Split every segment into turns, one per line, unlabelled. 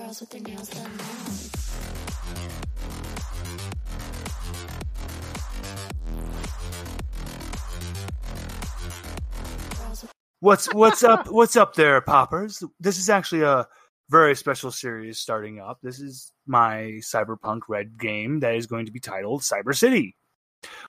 Girls with their nails done now.
What's up? What's up there, poppers? This is actually a very special series starting up. This is my Cyberpunk Red game that is going to be titled Cybercity.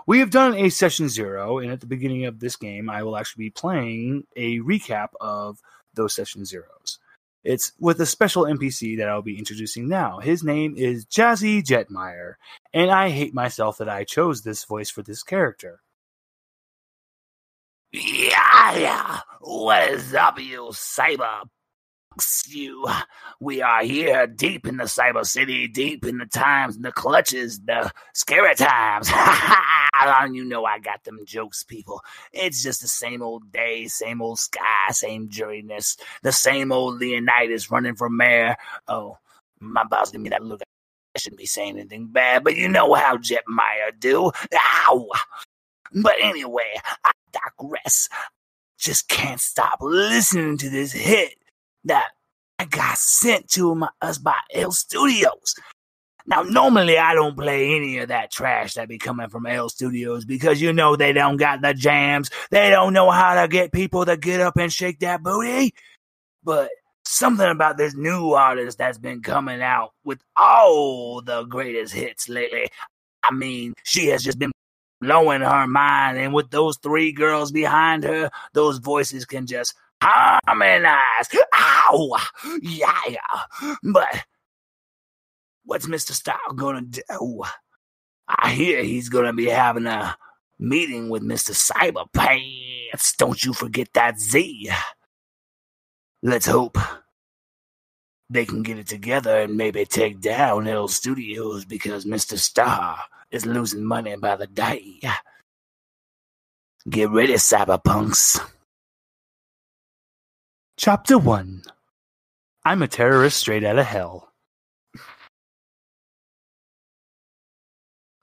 We have done a session 0, and at the beginning of this game, I will actually be playing a recap of those session 0s. It's with a special NPC that I'll be introducing now. His name is Jazzy Jetmeyer, and I hate myself that I chose this voice for this character.
Yeah, what is up, you cyberpunks? We are here deep in the Cyber City, deep in the times, the clutches, the scary times. You know I got them jokes, people. It's just the same old day, same old sky, same dreariness, the same old Leonidas running for mayor. Oh, my boss gave me that look. I shouldn't be saying anything bad, but you know how Jetmeyer do. Ow! But anyway, I digress. Just can't stop listening to this hit that I got sent to us by L Studios. Now, normally I don't play any of that trash that be coming from L Studios because you know they don't got the jams. They don't know how to get people to get up and shake that booty. But something about this new artist that's been coming out with all the greatest hits lately. I mean, she has just been blowing her mind, and with those 3 girls behind her, those voices can just harmonize. Ow! Yeah! But what's Mr. Style gonna do? I hear he's gonna be having a meeting with Mr. Cyberpants. Don't you forget that Z. Let's hope they can get it together and maybe take down L Studios because Mr. Star is losing money by the day. Get ready, cyberpunks.
Chapter 1. I'm a terrorist straight out of hell.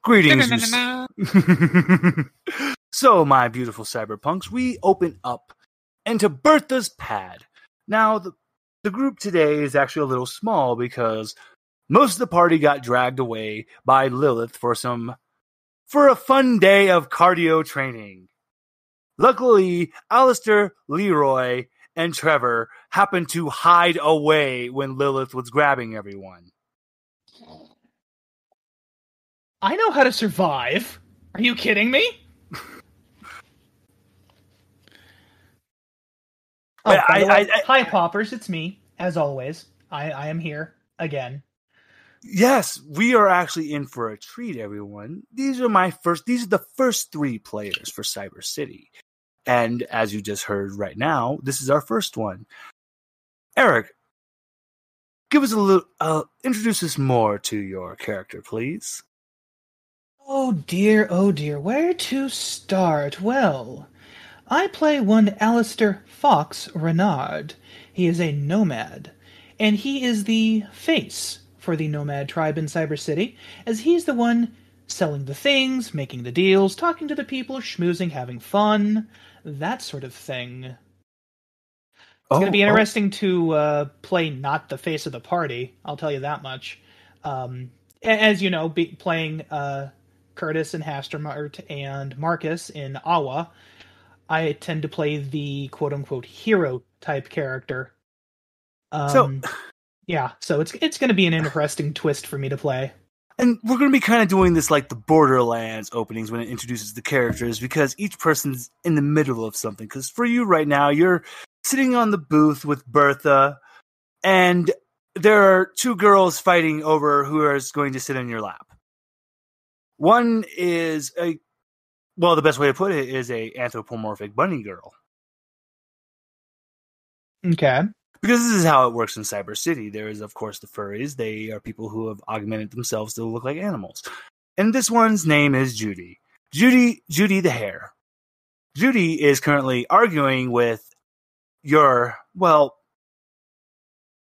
Greetings. So, my beautiful cyberpunks, we open up into Bertha's pad. Now, the group today is actually a little small because most of the party got dragged away by Lilith for a fun day of cardio training. Luckily, Allistair, Leroy, and Trevor happened to hide away when Lilith was grabbing everyone.
I know how to survive. Are you kidding me? Hi, Poppers. It's me, as always. I am here again.
Yes, we are actually in for a treat, everyone. These are the first 3 players for Cybercity. And as you just heard right now, this is our first one. Eric, give us a little, introduce us more to your character, please.
Oh dear, where to start? Well, I play one Allistair Fox Renard. He is a nomad, and he is the face for the nomad tribe in Cybercity, as he's the one selling the things, making the deals, talking to the people, schmoozing, having fun, that sort of thing. It's going to be interesting to play not the face of the party, I'll tell you that much. As you know, playing Curtis and Hastermart and Marcus in Awa, I tend to play the quote-unquote hero-type character. Yeah, so it's going to be an interesting twist for me to play.
And we're going to be kind of doing this like the Borderlands openings when it introduces the characters, because each person's in the middle of something. Because for you right now, you're sitting on the booth with Bertha, and there are 2 girls fighting over who is going to sit in your lap. One is the best way to put it is a anthropomorphic bunny girl.
Okay.
Because this is how it works in Cybercity. There is, of course, the furries. They are people who have augmented themselves to look like animals. And this one's name is Judy. Judy the hare. Judy is currently arguing with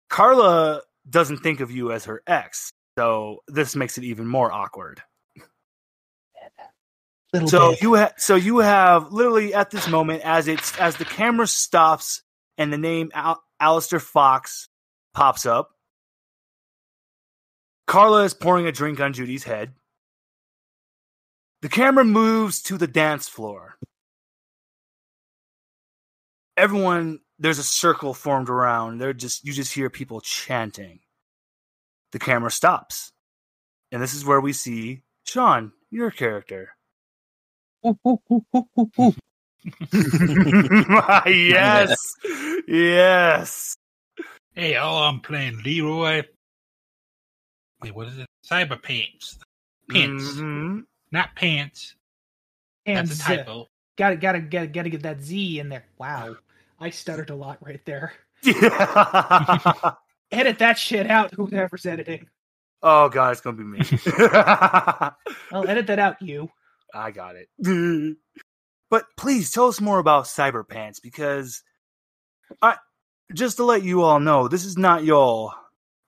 Carla doesn't think of you as her ex. So this makes it even more awkward. So you have literally at this moment, as the camera stops and the name Allistair Fox pops up, Carla is pouring a drink on Judy's head. The camera moves to the dance floor. Everyone, there's a circle formed around. You just hear people chanting. The camera stops. And this is where we see Sean, your character. Yes. Yes.
Hey, I'm playing Leroy. Wait, what is it? Cyberpants. Pants.
Mm-hmm.
Not pants.
And
That's a typo.
Gotta get that Z in there. Wow. I stuttered a lot right there. Edit that shit out, whoever's editing.
Oh, God, it's going to be me.
I'll edit that out, you.
I got it. But please tell us more about Cyberpants, because just to let you all know, this is not your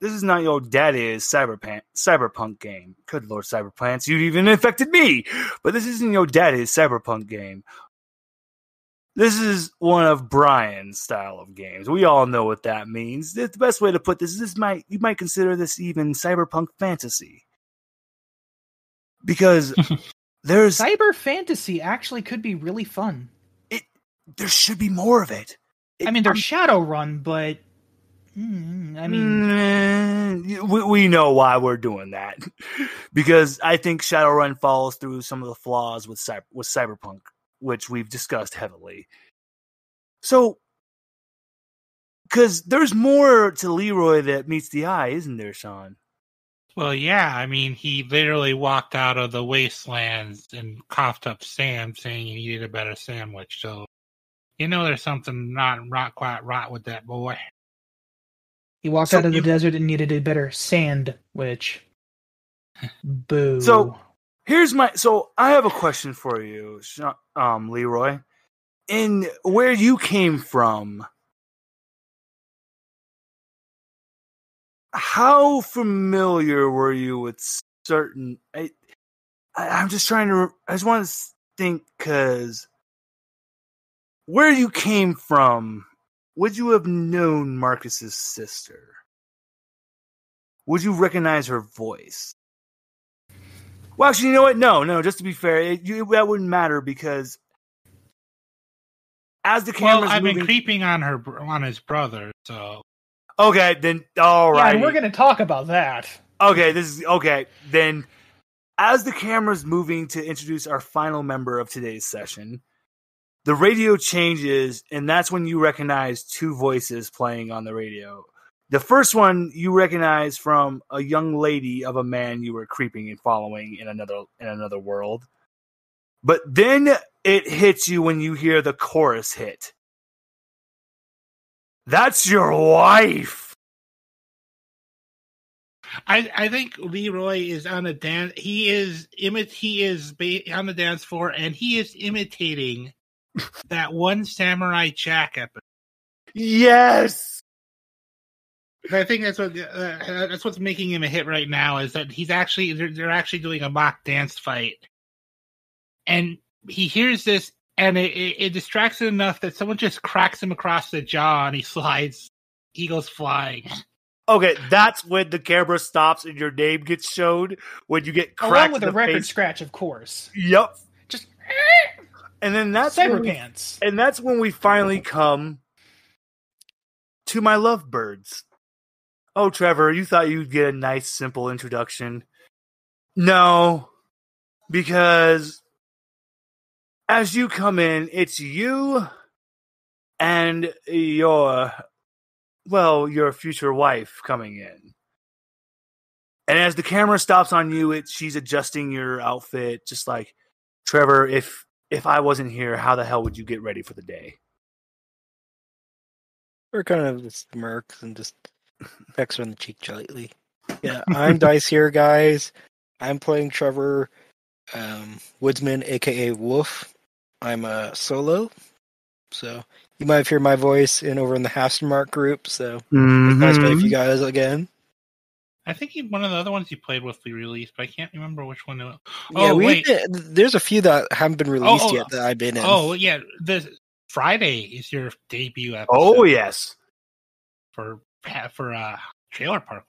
daddy's Cyberpunk game. Good Lord, Cyberpants, you even infected me. But this isn't your daddy's Cyberpunk game. This is one of Brian's style of games. We all know what that means. The best way to put this is you might consider this even Cyberpunk fantasy. Because there's
Cyber fantasy actually could be really fun.
There should be more of it.
There's Shadowrun, but
we know why we're doing that. Because I think Shadowrun follows through some of the flaws with Cyberpunk, which we've discussed heavily. So, because there's more to Leroy that meets the eye, isn't there, Sean?
Well, yeah. He literally walked out of the wastelands and coughed up Sam, saying he needed a better sandwich. So, there's something not quite right with that boy.
He walked out of the desert and needed a better sandwich. Boo.
So I have a question for you, Leroy. In where you came from, how familiar were you with certain? I just want to think, because where you came from, would you have known Marcus's sister? Would you recognize her voice? Well, actually, you know what? No. Just to be fair, that wouldn't matter, because as the camera's
I've
moving,
been creeping on his brother, so.
Okay, then all right.
Yeah, and we're going to talk about that.
Okay. Then, as the camera's moving to introduce our final member of today's session, the radio changes, and that's when you recognize two voices playing on the radio. The first one you recognize from a young lady of a man you were creeping and following in another world. But then it hits you when you hear the chorus hit. That's your wife.
I think Leroy is on the dance. He is on the dance floor, and he is imitating that one Samurai Jack episode.
Yes.
I think that's what's making him a hit right now, is that they're actually doing a mock dance fight, and he hears this, and it distracts him enough that someone just cracks him across the jaw, and he goes flying.
Okay, that's when the camera stops and your name gets showed, when you get cracked
along with
in
a
the
record
face.
scratch, of course.
Yep.
Just
And then that's
Cyberpants.
And that's when we finally come to my lovebirds. Oh, Trevor, you thought you'd get a nice, simple introduction. No, because as you come in, it's you and your future wife coming in. And as the camera stops on you, she's adjusting your outfit, just like, Trevor, if I wasn't here, how the hell would you get ready for the day?
Or kind of just smirks and just pecks her on the cheek lightly. Yeah, I'm Dice here, guys. I'm playing Trevor, Woodsman, aka Wolf. I'm a solo, so you might hear my voice over in the Halfmark group. So nice to meet you guys again.
I think one of the other ones you played with we released, but I can't remember which one.
There's a few that haven't been released yet that I've been in.
Oh yeah, this Friday is your debut episode.
Oh yes,
for Trailer Park.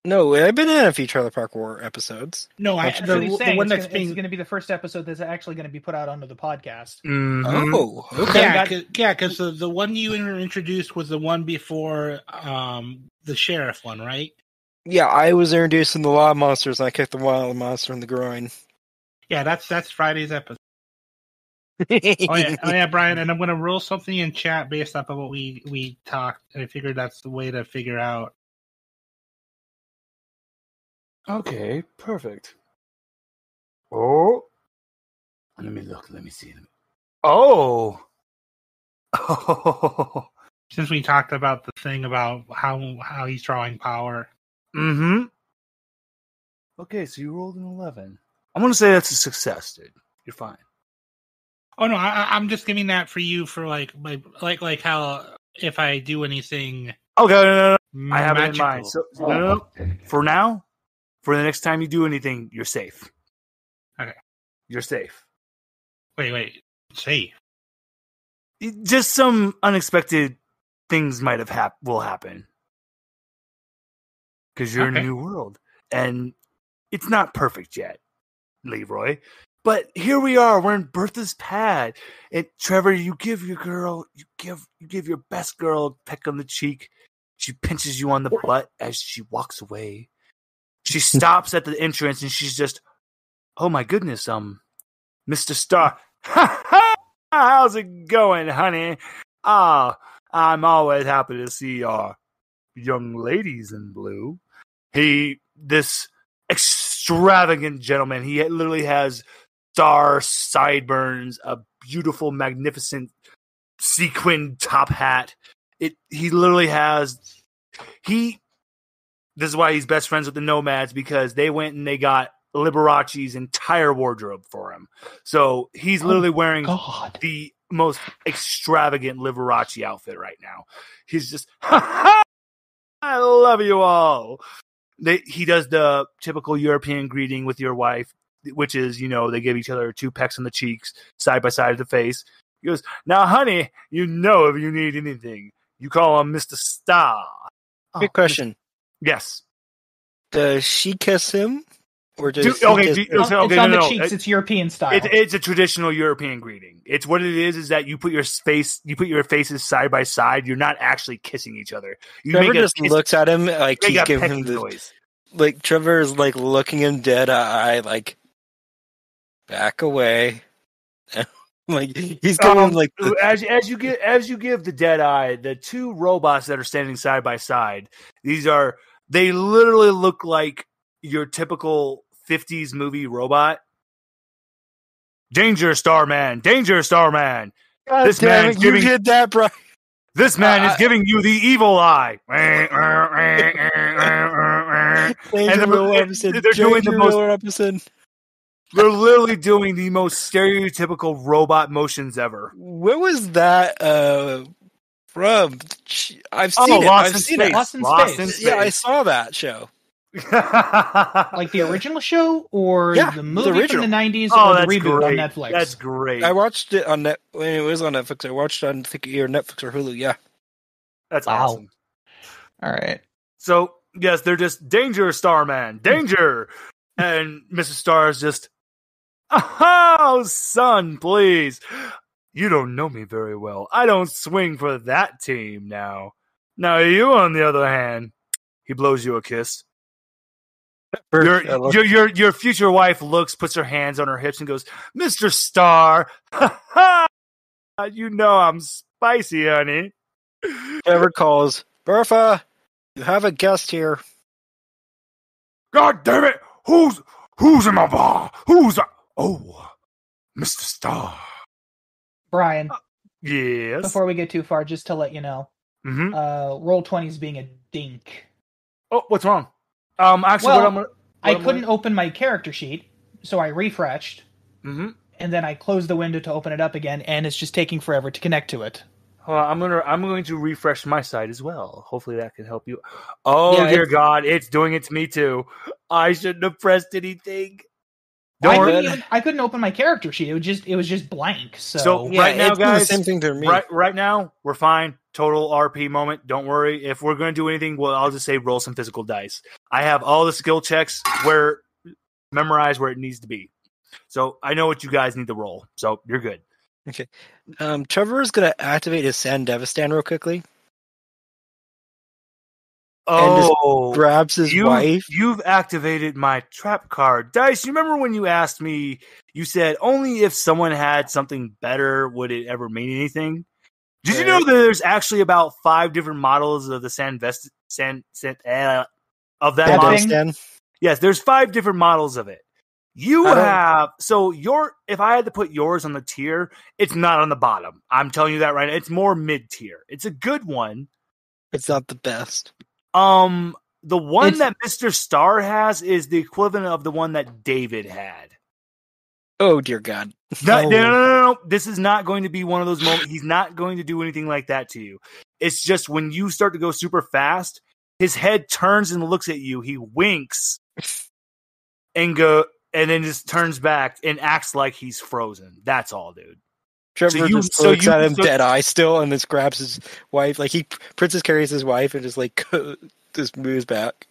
No, I've been in a few Trailer Park War episodes.
No,
That's what he's saying.
the one
it's
that's being
going to be the first episode that's actually going to be put out onto the podcast.
Mhm.
Oh, okay.
because the one you introduced was the one before the sheriff one, right?
Yeah, I was introducing the Law Monsters, and I kicked the wild monster in the groin.
Yeah, that's Friday's episode. Oh yeah, Brian, and I'm gonna roll something in chat based off of what we talked. And I figured that's the way to figure out.
Okay, perfect. Oh, let me look. Let me see. Oh, oh.
Since we talked about the thing about how he's drawing power.
Mm-hmm. Okay, so you rolled an 11. I'm gonna say that's a success, dude. You're fine.
Oh no, I'm just giving that for you for like how if I do anything.
Okay, no. I have it in
magical.
mind. So no. For now, for the next time you do anything, you're safe.
Okay.
You're safe.
Wait, safe.
Just some unexpected things might have will happen because you're in a new world, and it's not perfect yet, Leroy. But here we are. We're in Bertha's pad, and Trevor, you give your girl, you give your best girl a peck on the cheek. She pinches you on the butt as she walks away. She stops at the entrance, and she's just, "Oh my goodness, Mr. Star, how's it going, honey? Ah, I'm always happy to see our young ladies in blue." This extravagant gentleman, he literally has star sideburns, a beautiful, magnificent sequined top hat. He literally has. This is why he's best friends with the Nomads, because they went and they got Liberace's entire wardrobe for him. So he's literally wearing the most extravagant Liberace outfit right now. He's just, I love you all. He does the typical European greeting with your wife, which is, they give each other 2 pecks on the cheeks, side by side of the face. He goes, "Now, honey, if you need anything, you call him Mr. Star."
Big question.
Yes.
Does she kiss him? Or does
It's on the cheeks. It's European style.
It's a traditional European greeting. It's what it is that you put your faces side by side. You're not actually kissing each other.
Trevor just looks at him like he's giving him the
noise.
Like Trevor is like looking him dead eye, like back away. Like he's going like
as you give the dead eye, the 2 robots that are standing side by side. They literally look like your typical 50s movie robot. Danger, Starman! Danger, Starman!
God
This
damn
man's
it, you
giving
did that, bro.
This man is giving you the evil eye.
They're doing the most.
They're literally doing the most stereotypical robot motions ever.
Where was that from? I've seen it.
Lost in Space.
Yeah, I saw that show.
Like the original show or the movie from the 90s or the reboot on Netflix?
That's great.
I watched it when it was on Netflix. I watched it on either Netflix or Hulu. Yeah.
That's awesome.
All right.
So, yes, they're just, "Danger, Starman, danger!" And Mrs. Star is just, "Oh, son, please. You don't know me very well. I don't swing for that team now. Now you, on the other hand," he blows you a kiss. Your future wife puts her hands on her hips and goes, "Mr. Star, I'm spicy, honey."
Trevor calls, "Bertha, you have a guest here."
"God damn it! Who's in my bar? Oh, Mr. Star."
Brian.
Yes.
Before we get too far, just to let you know, Roll20 is being a dink.
Oh, what's wrong? Actually,
I couldn't open my character sheet, so I refreshed, and then I closed the window to open it up again, and it's just taking forever to connect to it.
I'm going to refresh my site as well. Hopefully that can help you. Oh, dear God, it's doing it to me too. I shouldn't have pressed anything. Don't
I
worry.
couldn't open my character sheet. It was just blank.
So
Yeah,
right now,
it's been the
guys,
same thing to me.
right now, we're fine. Total RP moment. Don't worry. If we're going to do anything, well, I'll just say roll some physical dice. I have all the skill checks memorized where it needs to be. So I know what you guys need to roll. So you're good.
Okay. Trevor is going to activate his Sand Devistan real quickly.
Oh,
Grabs his wife.
You've activated my trap card. Dice, you remember when you asked me, you said only if someone had something better would it ever mean anything? Did you know that there's actually about 5 different models of the of that model?
Devistan.
Yes, there's 5 different models of it. If I had to put yours on the tier, it's not on the bottom. I'm telling you that right now. It's more mid-tier. It's a good one.
It's not the best.
The one that Mr. Star has is the equivalent of the one that David had.
Oh dear God!
No. This is not going to be one of those moments. He's not going to do anything like that to you. It's just when you start to go super fast, his head turns and looks at you. He winks and then just turns back and acts like he's frozen. That's all, dude.
Trevor just looks at him dead eye still, and just grabs his wife. Like Princess carries his wife and just like just moves back.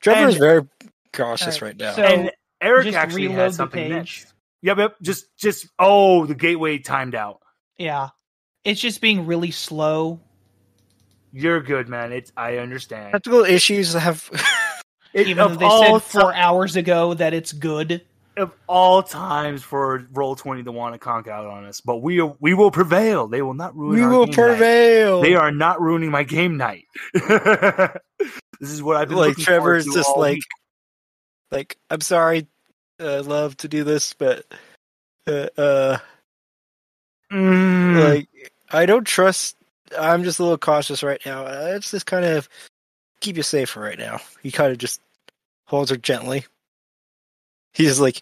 Trevor is very cautious right now.
So
and Eric
just
actually
reload
has
the
something
page.
next. Yep. Just the gateway timed out.
Yeah, it's just being really slow.
You're good, man. I understand.
Technical issues have.
Even though they said 4 hours ago that it's good.
Of all times for Roll20 to want to conk out on us, but we will prevail. They will not ruin.
We will prevail.
They are not ruining my game night. This is what I've been
like.
looking
Trevor's
forward to
just
all
like,
week.
like I'm sorry, love to do this, but like I don't trust. I'm just a little cautious right now. It's just kind of keep you safe for right now. He kind of just holds her gently. He's like,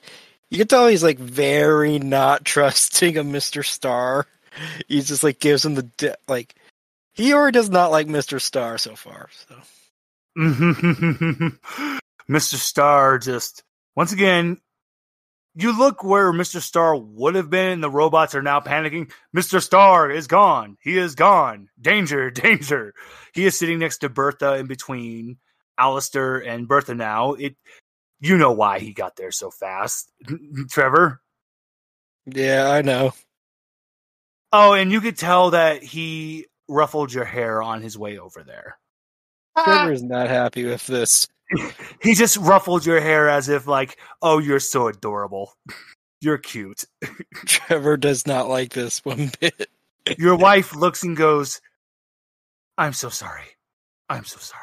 you can tell he's like very not trusting of Mr. Star. He just like gives him the like. He already does not like Mr. Star so far. So,
Mr. Star just once again. You look where Mr. Star would have been. The robots are now panicking. Mr. Star is gone. He is gone. Danger, danger. He is sitting next to Bertha in between Allistair and Bertha now. You know why he got there so fast, Trevor?
yeah, I know.
Oh, and you could tell that he ruffled your hair on his way over there.
Trevor is not happy with this.
He just ruffled your hair as if like, oh, you're so adorable. You're cute.
Trevor does not like this one bit.
Your wife looks and goes, I'm so sorry. I'm so sorry.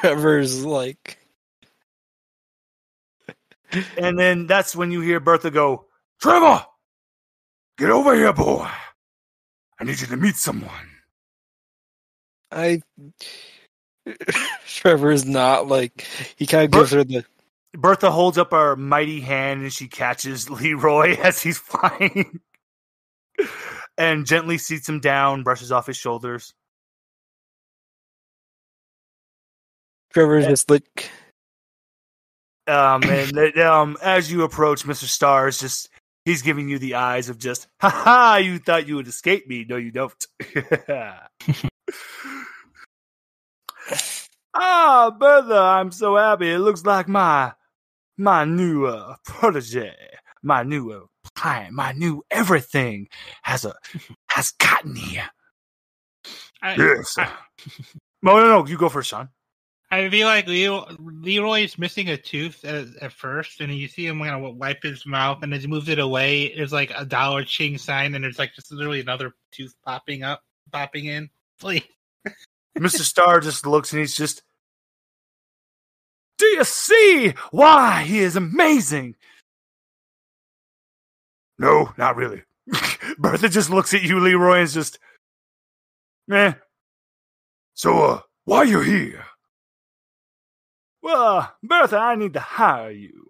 Trevor's like...
And then that's when you hear Bertha go, Trevor! Get over here, boy. I need you to meet someone.
Trevor is not like... He kind of gives her the...
Bertha holds up her mighty hand and she catches Leroy as he's flying. And gently seats him down, brushes off his shoulders.
Trevor's just like...
As you approach, Mr. Star is just... He's giving you the eyes of just, ha, you thought you would escape me. No, you don't. Bertha, I'm so happy. It looks like my new protege, my new client, my new everything has gotten here. Yes. No, you go first, Sean.
I feel like Leroy's missing a tooth at first, and you see him kind of wipe his mouth, and as he moves it away, there's like a dollar ching sign, and there's like just literally another tooth popping in. Please.
Mr. Star just looks and he's just, do you see why he is amazing? No, not really. Bertha just looks at you, Leroy, and is just, meh. So, why are you here? Well, Bertha, I need to hire you.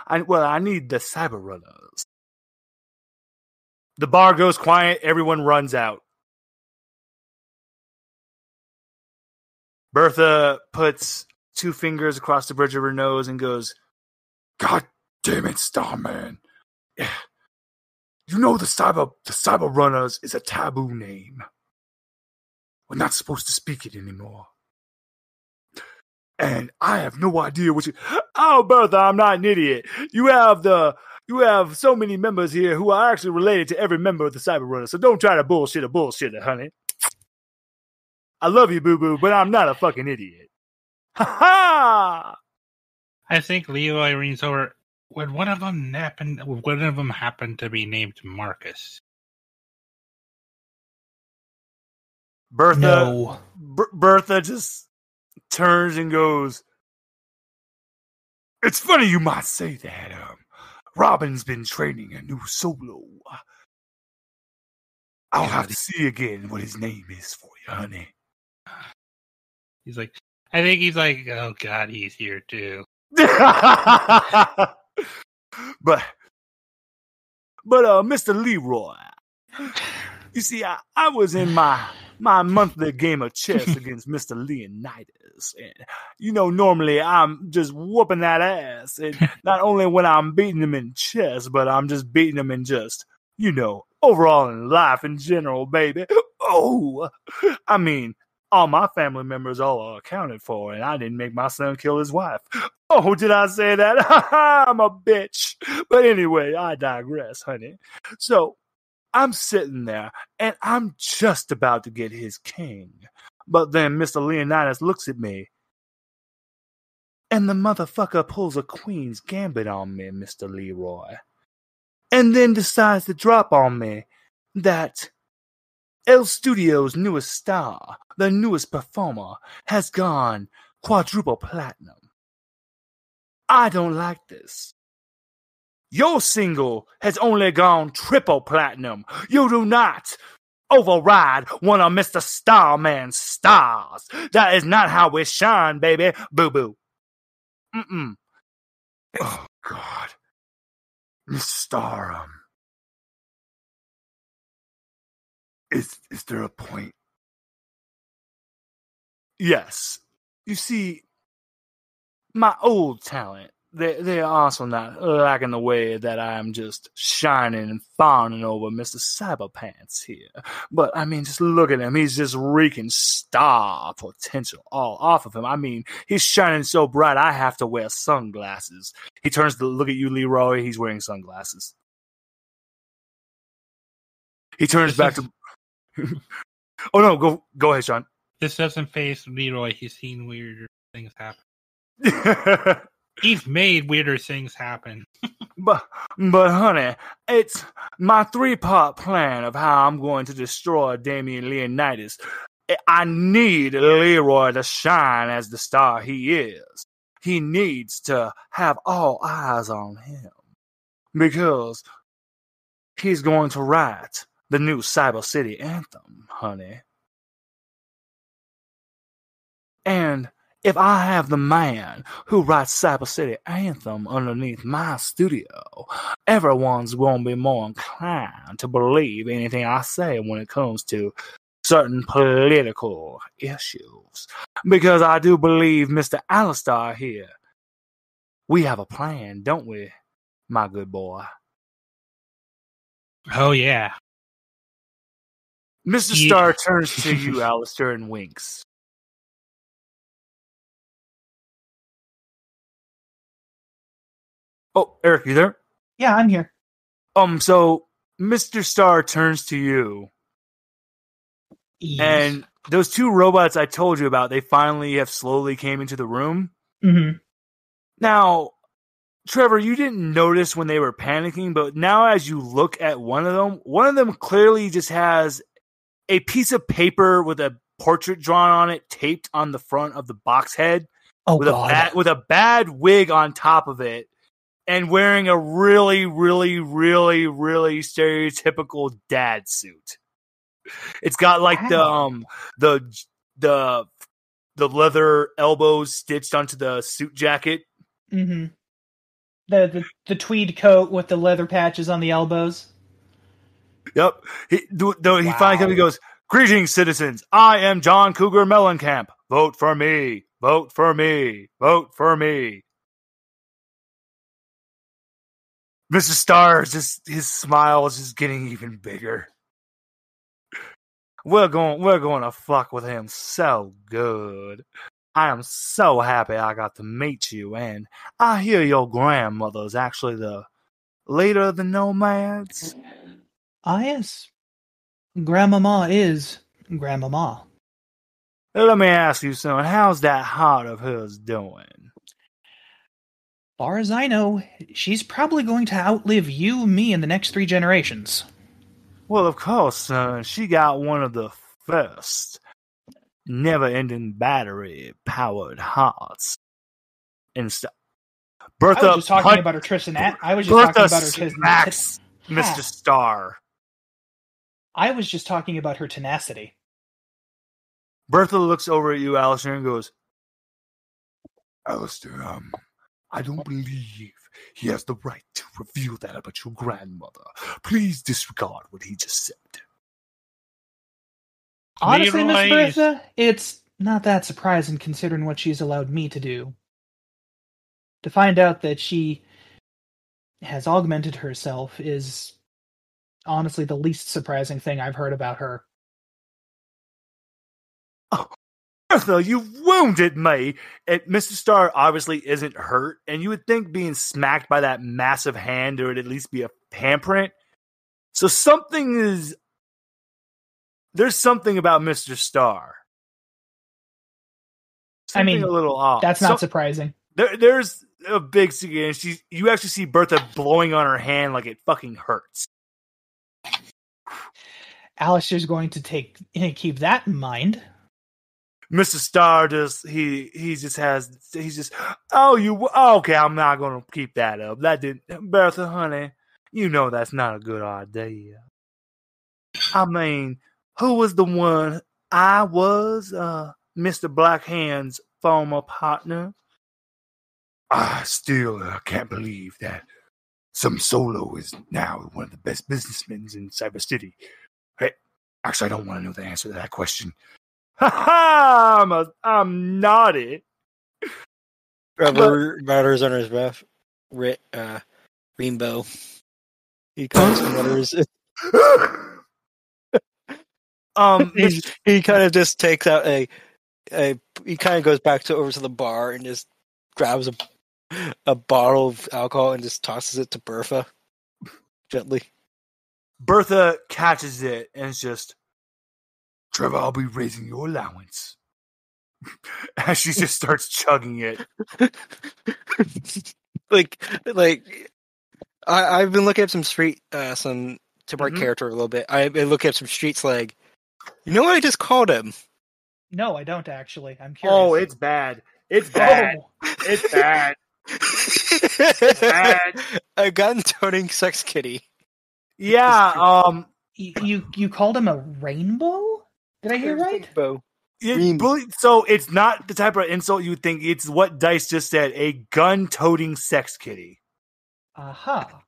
I need the cyber runners. The bar goes quiet. Everyone runs out. Bertha puts 2 fingers across the bridge of her nose and goes, God damn it, Starman. You know the cyber runners is a taboo name. We're not supposed to speak it anymore. And I have no idea what you. Oh, Bertha, I'm not an idiot. You have so many members here who are actually related to every member of the Cyber Runner. So don't try to bullshit it, honey. I love you, boo boo, but I'm not a fucking idiot. Ha ha!
I think Leroy leans over. Would one of them happen to be named Marcus?
Bertha,
No.
Bertha just turns and goes, "It's funny you might say that. Robin's been training a new solo. I'll have to see again what his name is for you, honey."
He's like, I think he's like, oh God, he's here too.
but Mr. Leroy, you see, I was in my monthly game of chess against Mr. Leonidas, and normally I'm just whooping that ass, and not only when I'm beating him in chess, but I'm just beating him in just overall in life in general, baby. Oh, I mean, all my family members all are accounted for, and I didn't make my son kill his wife. Oh, did I say that? I'm a bitch. But anyway, I digress, honey. So I'm sitting there, and I'm just about to get his king. But then Mr. Leonidas looks at me, and the motherfucker pulls a queen's gambit on me, Mr. Leroy. And then decides to drop on me that El Studio's newest star, the newest performer, has gone quadruple platinum. I don't like this. Your single has only gone triple platinum. You do not override one of Mr. Starman's stars. That is not how we shine, baby. Boo-boo. Mm-mm. Oh, God. Miss Star, Is there a point? Yes. You see, my old talent, they're also not lacking the way that I'm just shining and fawning over Mr. Cyberpants here. But, I mean, just look at him. He's just reeking star potential all off of him. I mean, he's shining so bright, I have to wear sunglasses. He turns to look at you, Leroy. He's wearing sunglasses. He turns back to... Oh, no, go ahead, Sean.
This doesn't faze Leroy. He's seen weirder things happen. He's made weirder things happen.
But honey, it's my 3-part plan of how I'm going to destroy Damian Leonidas. I need Leroy to shine as the star he is. He needs to have all eyes on him. Because he's going to write the new Cybercity anthem, honey. And if I have the man who writes Cybercity anthem underneath my studio, everyone's going to be more inclined to believe anything I say when it comes to certain political issues. Because I do believe Mr. Allistair here, we have a plan, don't we, my good boy?
Oh, yeah.
Mr. Starr turns to you, Allistair, and winks. Oh, Eric, you there?
Yeah, I'm here.
So Mr. Starr turns to you,
Yes.
and those 2 robots I told you about, they finally have slowly came into the room.
Mm-hmm.
Now, Trevor, you didn't notice when they were panicking, but now as you look at one of them clearly just has a piece of paper with a portrait drawn on it, taped on the front of the box head,
Oh,
with
God.
with a bad wig on top of it, and wearing a really, really, really, really stereotypical dad suit. It's got like the leather elbows stitched onto the suit jacket.
Mm-hmm. The tweed coat with the leather patches on the elbows.
Yep. He finally comes and goes, "Greetings, citizens. I am John Cougar Mellencamp. Vote for me. Vote for me. Vote for me." Mr. Starr, his smile is just getting even bigger. We're going to fuck with him so good. I am so happy I got to meet you, and I hear your grandmother's actually the leader of the nomads.
Ah, yes. Grandmama is Grandmama.
Let me ask you, son, how's that heart of hers doing?
Far as I know, she's probably going to outlive you, me, and the next 3 generations.
Well, of course, son. She got one of the first never-ending battery-powered hearts. And Bertha,
I was just talking about her Tristan. I was just
Bertha
talking about her
smacks Mr. Starr.
I was just talking about her tenacity.
Bertha looks over at you, Allistair, and goes, Allistair, I don't believe he has the right to reveal that about your grandmother. Please disregard what he just said.
Honestly, Miss
Leroy's-
Bertha, it's not that surprising considering what she's allowed me to do. To find out that she has augmented herself is honestly the least surprising thing I've heard about her.
Bertha, you wounded me! And Mr. Starr obviously isn't hurt, and you would think being smacked by that massive hand there would at least be a handprint. So there's something about Mr. Starr. Something a little off.
That's not surprising.
There's a big secret, and you actually see Bertha blowing on her hand like it fucking hurts.
Allistair's going to keep that in mind.
Mr. Starr okay, I'm not gonna keep that up. That didn't, Bertha, honey, you know that's not a good idea. I mean, who was the one? I was Mr. Blackhand's former partner. I still can't believe that some solo is now one of the best businessmen in Cybercity. Hey, actually, I don't want to know the answer to that question. Ha ha! I'm naughty.
Trevor mutters under his breath. Rainbow. He kind of mutters. He kind of just takes out he kind of goes back over to the bar and just grabs a bottle of alcohol and just tosses it to Bertha gently.
Bertha catches it and it's just, Trevor, I'll be raising your allowance. As she just starts chugging it.
I've been looking at some to my character a little bit. I've been looking at some street slang. You know what I just called him?
No, I don't actually. I'm curious.
Oh, it's bad. It's bad. It's bad. It's bad.
A gun-toting sex kitty.
Yeah,
You called him a rainbow? Did I hear right?
Rainbow.
So it's not the type of insult you would think. It's what Dice just said, a gun-toting sex kitty.
Aha.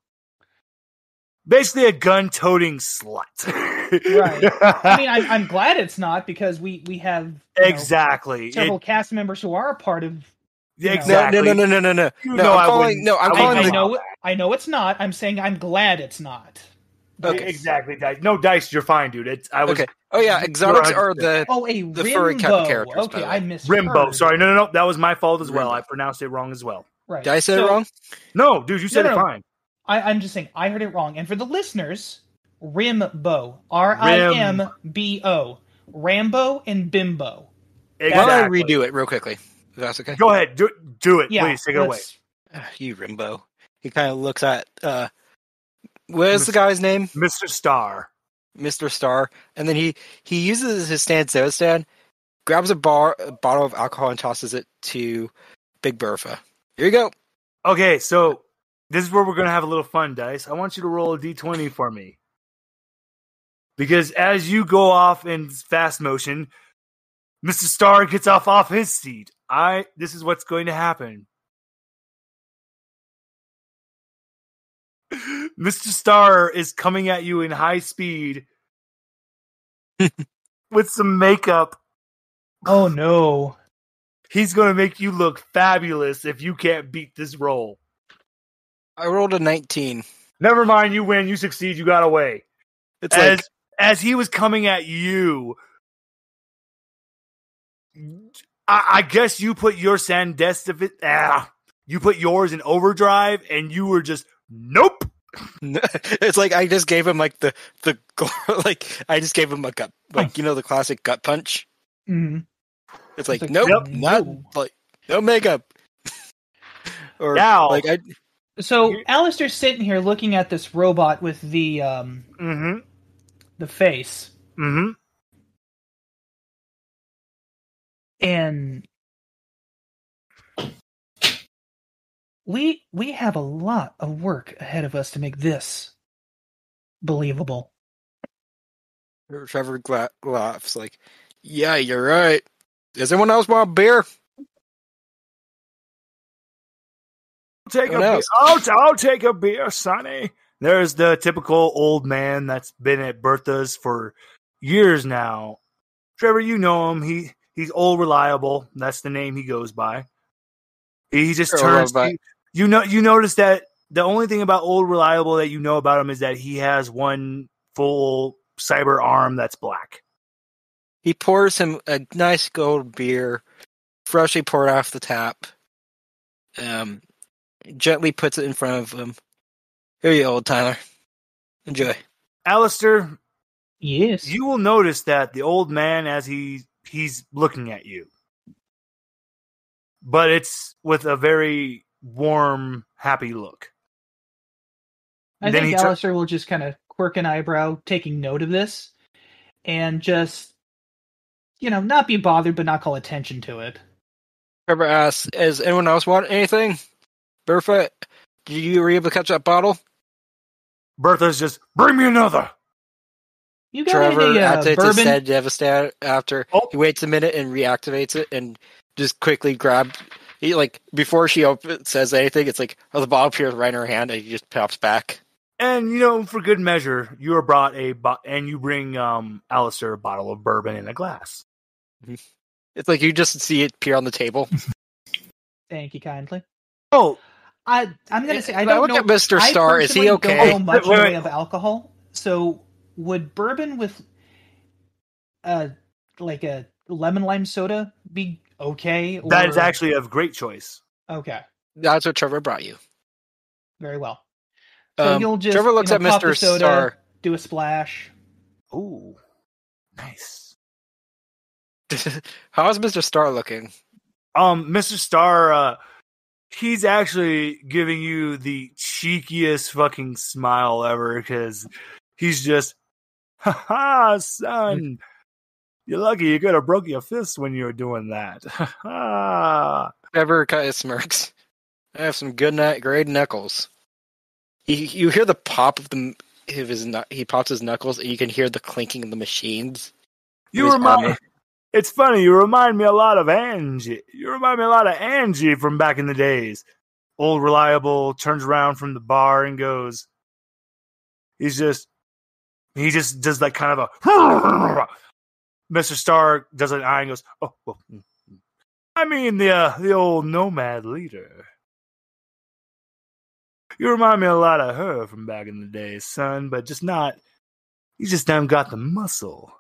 Basically a gun-toting slut.
Right. I mean, I'm glad it's not because we have
exactly
several cast members who are a part of.
Exactly.
No.
I know it's not. I'm saying I'm glad it's not.
Okay. Exactly, Dice. No, Dice, you're fine, dude.
Okay. Oh yeah, exotics are the furry characters.
Okay, I missed
Rimbo. Sorry, no. That was my fault as well. I pronounced it wrong as well.
Right.
Did I say it wrong?
No, dude, you said it fine.
I'm just saying I heard it wrong. And for the listeners, Rimbo, Rimbo, Rambo and Bimbo.
Exactly. Why don't I redo it real quickly? If that's okay.
Go ahead, do it, please. Take it away.
You Rimbo. He kind of looks at what is the guy's name?
Mr. Starr.
Mr. Starr, and then he uses his stand, grabs a bottle of alcohol and tosses it to Big Bertha. Here you go.
Okay, so this is where we're gonna have a little fun, Dice. I want you to roll a d20 for me, because as you go off in fast motion, Mr. Starr gets off his seat. This is what's going to happen. Mr. Starr is coming at you in high speed with some makeup.
Oh no.
He's going to make you look fabulous if you can't beat this roll.
I rolled a 19.
Never mind, you win, you succeed, you got away.
It's like
As he was coming at you, I guess you put your you put yours in overdrive, and you were just nope.
it's like I just gave him like the like I just gave him a gut, like the classic gut punch.
Mm-hmm.
It's like
It's like,
nope,
yep.
not like no makeup. Or
Now,
like I
So Allistair's sitting here looking at this robot with the the face, and we have a lot of work ahead of us to make this believable.
Trevor laughs like, yeah, you're right. Does anyone else want a beer?
I'll take a beer, Sonny. There's the typical old man that's been at Bertha's for years now. Trevor, you know him. He's old reliable. That's the name he goes by. He just turns. You notice that the only thing about old reliable that you know about him is that he has one full cyber arm that's black.
He pours him a nice gold beer, freshly poured off the tap. Gently puts it in front of him. Here you go, old Tyler. Enjoy.
Allistair,
Yes.
you will notice that the old man, as he's looking at you, but it's with a very warm, happy look.
I think Allistair will just kind of quirk an eyebrow, taking note of this, and just, not be bothered, but not call attention to it.
Trevor asks, "Does anyone else want anything?" Bertha, were you able to catch that bottle?
Bertha's just, bring me another.
You got
Trevor
any bourbon?
Said devastated after he waits a minute and reactivates it and just quickly before she says anything, it's like, the bottle appears right in her hand and he just pops back.
And, for good measure, you are brought and you bring Allistair a bottle of bourbon in a glass.
It's like you just see it appear on the table.
Thank you kindly.
Oh,
I'm going to say, I don't know.
Look at Mr. Star. Is he okay?
I don't know much in the way of alcohol. So would bourbon with like a lemon lime soda be okay? Or...
That is actually a great choice.
Okay.
That's what Trevor brought you.
Very well. So you'll just
Trevor looks at
pop
Mr.
the soda,
Star.
do a splash.
Ooh, nice.
How's Mr. Star looking?
Mr. Star, he's actually giving you the cheekiest fucking smile ever because he's just, ha, son, you're lucky you could have broke your fist when you were doing that.
Trevor kind of smirks. I have some great knuckles. You hear the pop of he pops his knuckles, and you can hear the clinking of the machines.
It's funny, you remind me a lot of Angie. You remind me a lot of Angie from back in the days. Old reliable turns around from the bar and goes. He just does like kind of a. Mr. Star does an eye and goes, "Oh, well, I mean the old nomad leader. You remind me a lot of her from back in the day, son, but just not. You just haven't got the muscle.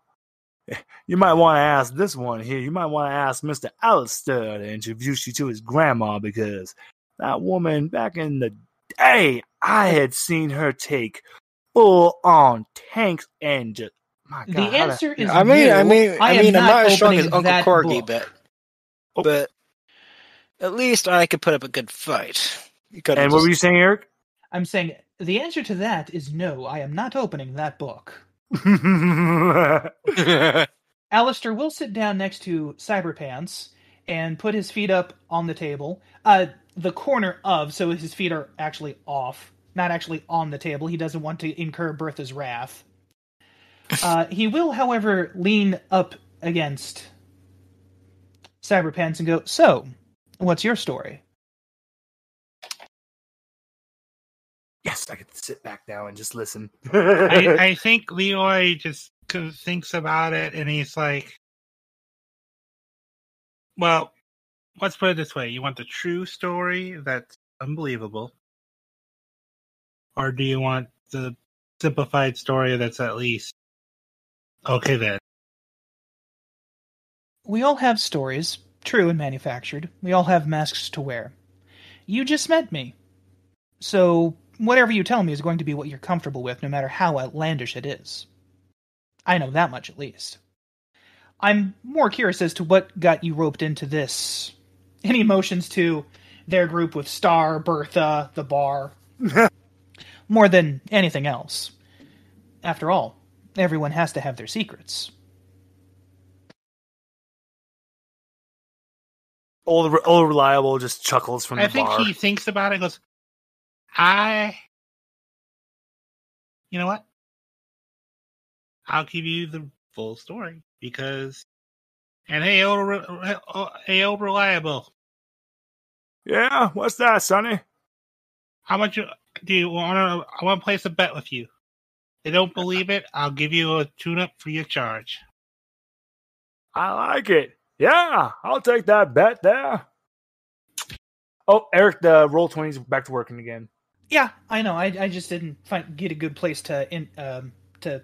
You might want to ask this one here. You might want to ask Mr. Allistair to introduce you to his grandma because that woman back in the day, I had seen her take full-on tanks and just. My God,
the answer is
I mean, I'm not as strong as Uncle Corgi, but at least I could put up a good fight.
And what were you saying, Eric?
I'm saying the answer to that is no. I am not opening that book. Allistair will sit down next to Cyberpants and put his feet up on the table. The corner of, so his feet are actually off, not actually on the table. He doesn't want to incur Bertha's wrath. He will, however, lean up against Cyberpants and go, "So, what's your story?"
Yes, I could sit back now and just listen.
I think Leroy just thinks about it and he's like, well, let's put it this way. You want the true story that's unbelievable, Or do you want the simplified story that's at least okay then?
We all have stories, true and manufactured. We all have masks to wear. You just met me. So, whatever you tell me is going to be what you're comfortable with, no matter how outlandish it is. I know that much, at least. I'm more curious as to what got you roped into this. Any emotions to their group with Star, Bertha, the bar. More than anything else. After all, everyone has to have their secrets.
Old Reliable just chuckles from the
I think
bar.
he thinks about it and goes, you know what? I'll give you the full story because, and hey, old Reliable,
Yeah, what's that, Sonny?
how much do you want to? I want to place a bet with you. If they don't believe it, I'll give you a tune-up free of charge.
I like it. Yeah, I'll take that bet there. Oh, Eric, the Roll20's back to working again.
Yeah, I know. I just didn't get a good place to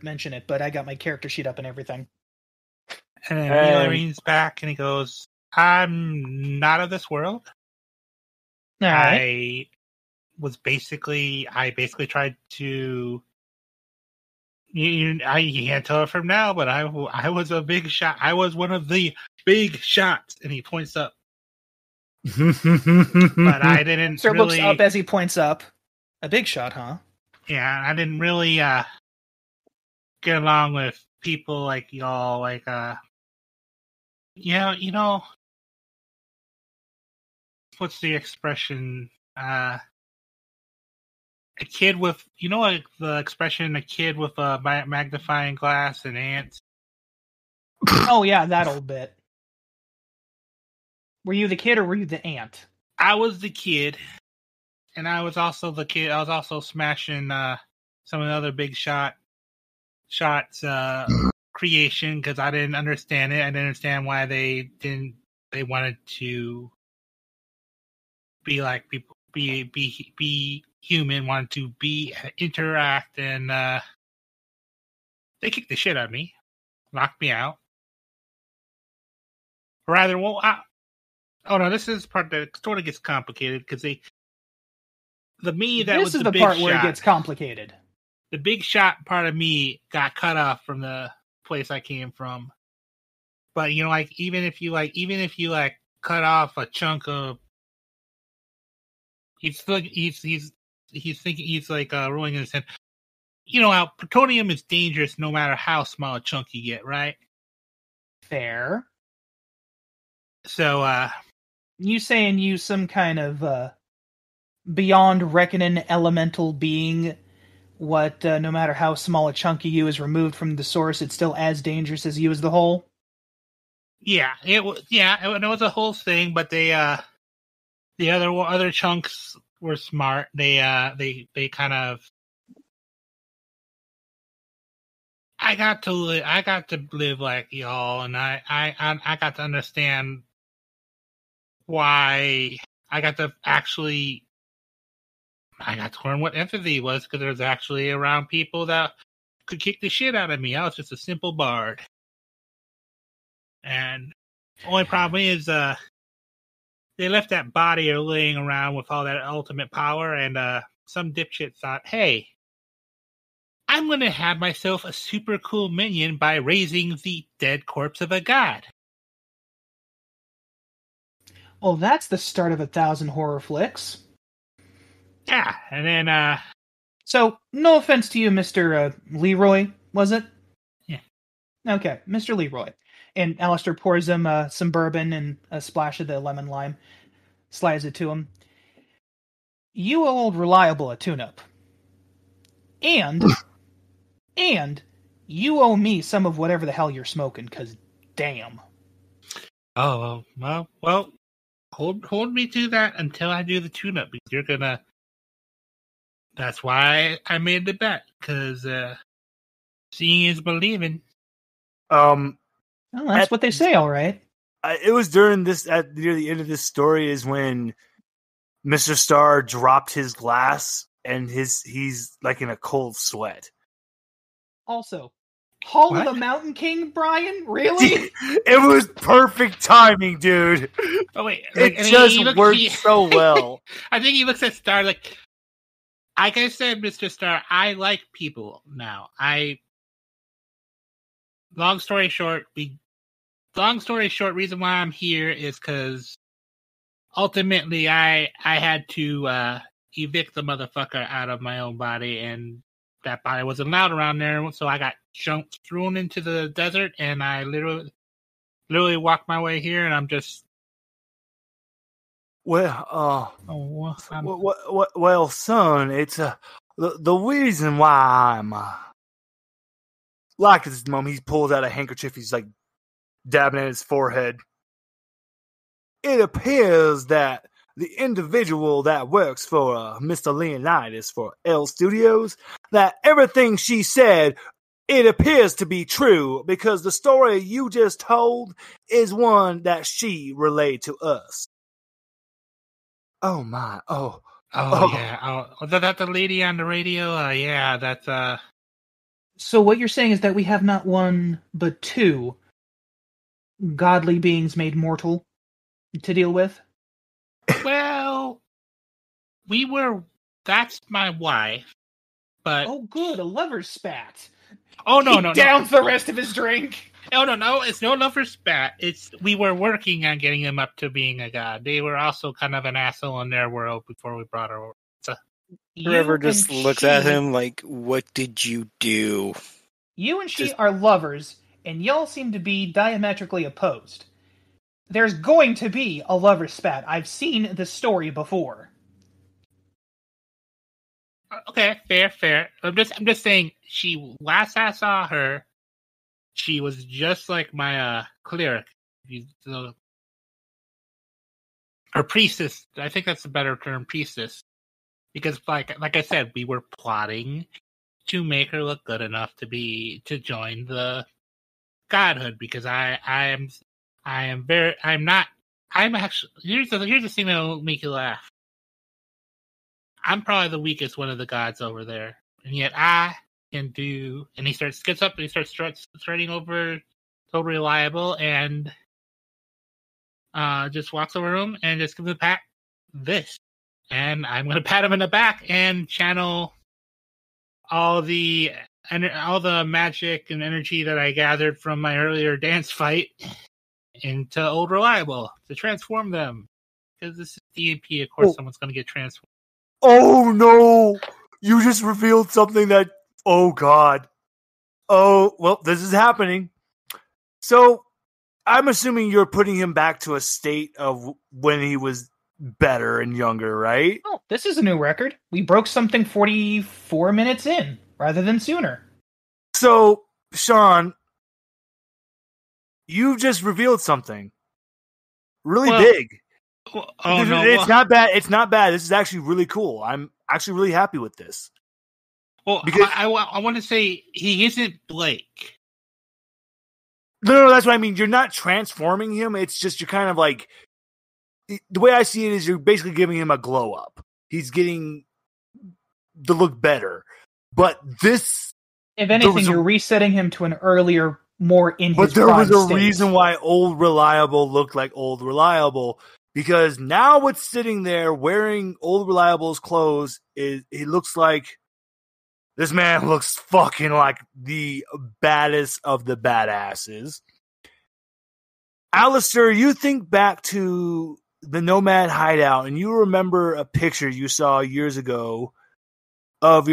mention it, but I got my character sheet up and everything.
And then he leans back and he goes, I'm not of this world.
All right.
I basically tried to. You can't tell it from now, but I was a big shot. I was one of the big shots, and he points up. But I didn't
Sir
really.
looks up as he points up. A big shot, huh?
Yeah, I didn't really get along with people like y'all. Like, yeah, you know, what's the expression? A kid with, you know, like the expression, a kid with a magnifying glass and ants.
Oh yeah, that old bit. Were you the kid or were you the ant?
I was the kid, and I was also the kid. I was also smashing some of the other big shots creation because I didn't understand it. I didn't understand why they wanted to be like people, be human, wanted to interact, and they kicked the shit out of me, knocked me out. Or rather, oh no, this is part that sort of gets complicated because this is
the part where it gets complicated.
The big shot part of me got cut off from the place I came from. But you know, like even if you cut off a chunk of, he's thinking he's like rolling in his head. You know how plutonium is dangerous no matter how small a chunk you get, right?
Fair.
So
you saying you some kind of beyond reckoning elemental being, what no matter how small a chunk of you is removed from the source, it's still as dangerous as you as the whole?
Yeah, it was a whole thing, but they the other chunks were smart. They kind of, I got to live like y'all, and I got to understand why. I got to learn what empathy was because there was actually around people that could kick the shit out of me. I was just a simple bard. And the only problem is they left that body laying around with all that ultimate power, and some dipshit thought, hey, I'm going to have myself a super cool minion by raising the dead corpse of a god.
Well, that's the start of 1,000 horror flicks.
Yeah, and then
So, no offense to you, Mr. Leroy, was it?
Yeah.
Okay, Mr. Leroy. And Allistair pours him some bourbon and a splash of the lemon lime, slides it to him. You owe Old Reliable a tune-up. And you owe me some of whatever the hell you're smoking, because damn.
Oh, well, hold me to that until I do the tune-up, because you're gonna... That's why I made the bet, because seeing is believing.
Well, that's what they say, all right.
It was during this, near the end of this story, is when Mr. Star dropped his glass and he's like in a cold sweat.
Also, Hall
What?
of the Mountain King, Brian? Really?
It was perfect timing, dude.
Oh wait,
It
and
just worked so well.
I think he looks at Star like I said, Mr. Star. I like people now. Long story short, reason why I'm here is because ultimately I had to evict the motherfucker out of my own body, and that body wasn't allowed around there, so I got thrown into the desert, and I literally walked my way here, and I'm just
Well, well, son, it's the reason why I'm like at this moment. He pulls out a handkerchief. He's like dabbing at his forehead. It appears that the individual that works for Mr. Leonidas for L Studios, that everything she said, it appears to be true because the story you just told is one that she relayed to us. Oh my! Oh
yeah. Oh, that the lady on the radio. Yeah, that's
So what you're saying is that we have not one, but two godly beings made mortal to deal with?
Well, that's my wife, but
Oh, good, a lover's spat.
no,
Downs the rest of his drink.
no, it's no lover's spat. We were working on getting him up to being a god. They were also kind of an asshole in their world before we brought her over.
Trevor just looks at him like, what did you do?
You and she are lovers, and y'all seem to be diametrically opposed. There's going to be a lover's spat. I've seen the story before.
Okay, fair. I'm just saying. Last I saw her, she was just like my cleric, or priestess. I think that's a better term, priestess, because like I said, we were plotting to make her look good enough to join the godhood. Because I'm actually here's the thing that'll make you laugh. I'm probably the weakest one of the gods over there, and yet I can do. And he gets up and he starts strutting over, so reliable, and just walks over to him and just gives him a pat. And I'm going to pat him in the back and channel all the magic and energy that I gathered from my earlier dance fight into Old Reliable to transform them. Because this is DMP, of course, someone's going to get transformed.
Oh no! You just revealed something that. Oh god. Oh, well, this is happening. So, I'm assuming you're putting him back to a state of when he was better and younger, right?
Oh, this is a new record. We broke something 44 minutes in, rather than sooner.
So, Sean, you just revealed something really big. It's not bad. It's not bad. This is actually really cool. I'm actually really happy with this.
Well, because I want to say he isn't Blake.
No, that's what I mean. You're not transforming him. It's just you're kind of like the way I see it is you're basically giving him a glow up. He's getting to look better. But this,
if anything, you're resetting him to an earlier, more in his
But there was a
state.
reason why Old Reliable looked like Old Reliable. Because now what's sitting there wearing Old Reliable's clothes is he looks like this man looks fucking like the baddest of the badasses. Allistair, you think back to the Nomad hideout and you remember a picture you saw years ago of the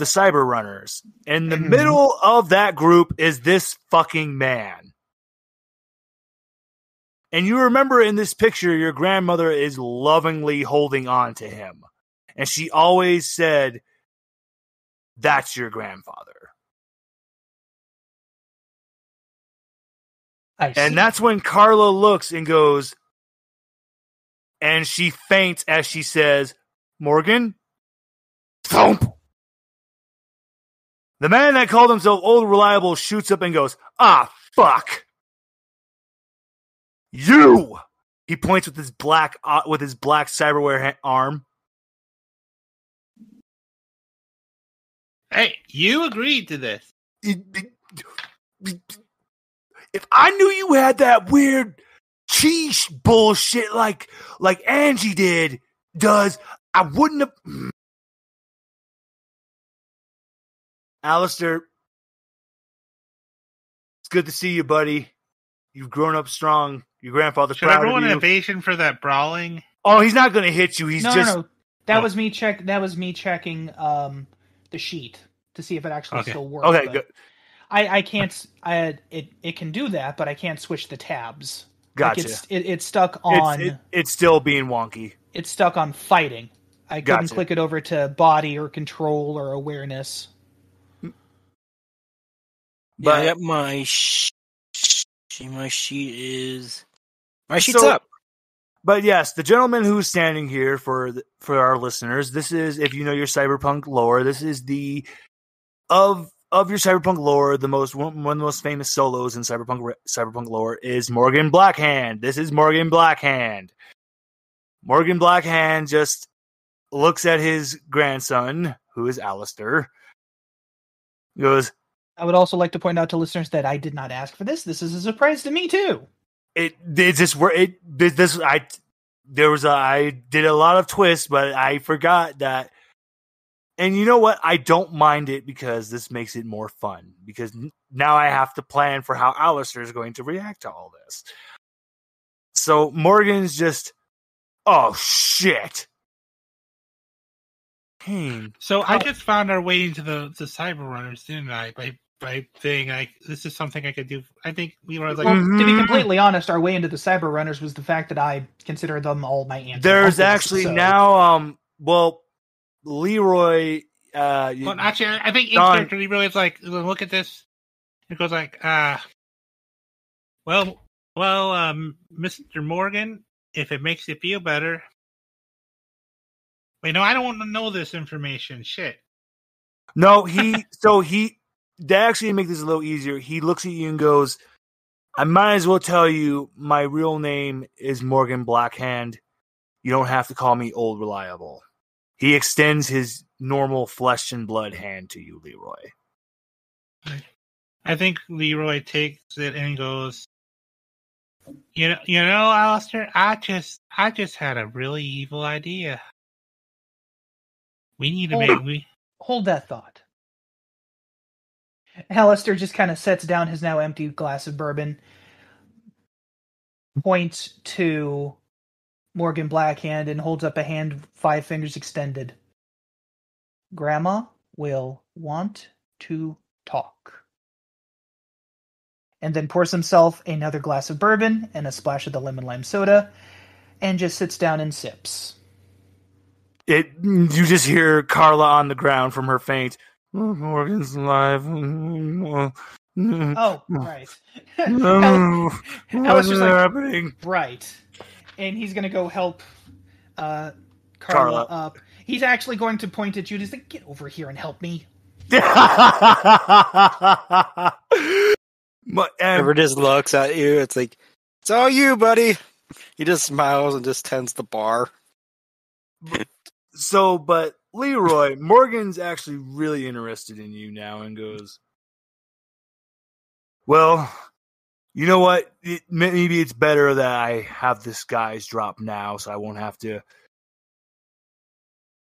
Cyber Runners. In the middle of that group is this fucking man. And you remember in this picture, your grandmother is lovingly holding on to him. And she always said, that's your grandfather. And that's when Carla looks and goes, and she faints as she says, Morgan? Thump! The man that called himself Old Reliable shoots up and goes, ah, fuck! You! He points with his black cyberware arm.
Hey, you agreed to this.
If I knew you had that weird cheese bullshit like Angie does, I wouldn't have. Allistair, it's good to see you, buddy. You've grown up strong. Your grandfather's
Should I
proud
roll
of
an
you.
evasion for that brawling?
Oh, he's not going to hit you. He's just.
No. That was me checking the sheet to see if it actually
Okay.
still works.
Okay,
but
good.
I can't. It can do that, but I can't switch the tabs.
Gotcha.
Like it's stuck on.
It's still being wonky.
It's stuck on fighting. I couldn't
Gotcha.
click it over to body or control or awareness.
But
But-
yeah, my sheet is my sheet's
So-
up.
But yes, the gentleman who's standing here for our listeners, this is, if you know your Cyberpunk lore, this is the of your Cyberpunk lore, one of the most famous solos in Cyberpunk lore is Morgan Blackhand. This is Morgan Blackhand. Morgan Blackhand just looks at his grandson, who is Allistair, goes,
I would also like to point out to listeners that I did not ask for this. This is a surprise to me too.
I did a lot of twists, but I forgot that. And you know what? I don't mind it because this makes it more fun. Because now I have to plan for how Allistair is going to react to all this. So Morgan's just, oh shit. Pain.
So I just found our way into the Cyber Runners, didn't I? By saying this is something I could do. I think we were like,
Well,
Mhm.
to be completely honest, our way into the Cyber Runners was the fact that I consider them all my aunts. and
There's
uncles,
actually
so-
now, Leroy,
well, actually, I think each
Don-
character really is like, look at this. It goes like, Mr. Morgan, if it makes you feel better. Wait, no, I don't want to know this information. Shit.
No, to actually make this a little easier, he looks at you and goes, I might as well tell you my real name is Morgan Blackhand. You don't have to call me Old Reliable. He extends his normal flesh and blood hand to you, Leroy.
I think Leroy takes it and goes, you know, Allistair, I just had a really evil idea. We need to
Hold that thought. Allistair just kind of sets down his now empty glass of bourbon, points to Morgan Blackhand, and holds up a hand, 5 fingers extended. Grandma will want to talk. And then pours himself another glass of bourbon and a splash of the lemon lime soda, and just sits down and sips.
You just hear Carla on the ground from her faint. Morgan's alive.
Oh, right.
What's
Alistair's like,
happening?
right. And he's going to go help Carla
Carla.
up. He's actually going to point at you. He's like, get over here and help me.
Trevor just looks at you. It's like, it's all you, buddy. He just smiles and just tends the bar.
But Leroy, Morgan's actually really interested in you now and goes, well, you know what? Maybe it's better that I have this guy's drop now so I won't have to.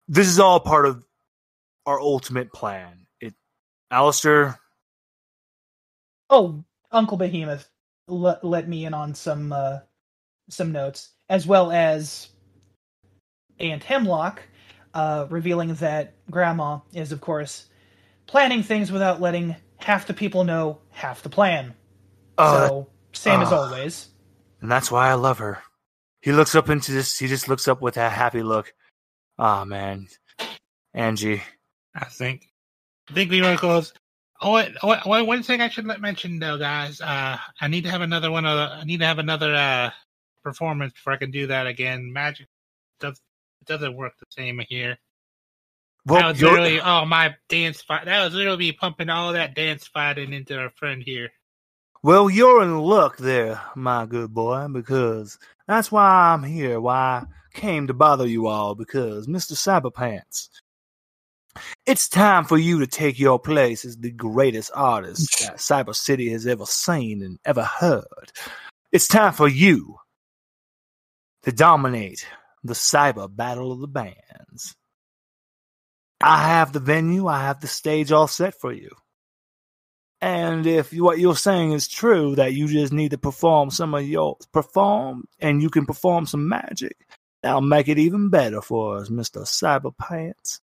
This is all part of our ultimate plan. Allistair.
Oh, Uncle Behemoth let me in on some notes, as well as Aunt Hemlock, revealing that Grandma is, of course, planning things without letting half the people know half the plan. So, same as always.
And that's why I love her. He looks up into this. He just looks up with a happy look. Ah, man. Angie.
I think Leroy goes, one thing I should mention though, guys. I need to have another performance before I can do that again. Magic doesn't work the same here.
Well,
That was literally my dance fight. That was literally me pumping all that dance fighting into our friend here.
Well, you're in luck there, my good boy, because that's why I'm here. Why I came to bother you all, because Mr. Cyberpants, It's time for you to take your place as the greatest artist that Cybercity has ever seen and ever heard. It's time for you to dominate the cyber battle of the bands. I have the venue, I have the stage all set for you. And if what you're saying is true, that you just need to perform and you can perform some magic, that'll make it even better for us, Mr. Cyberpants.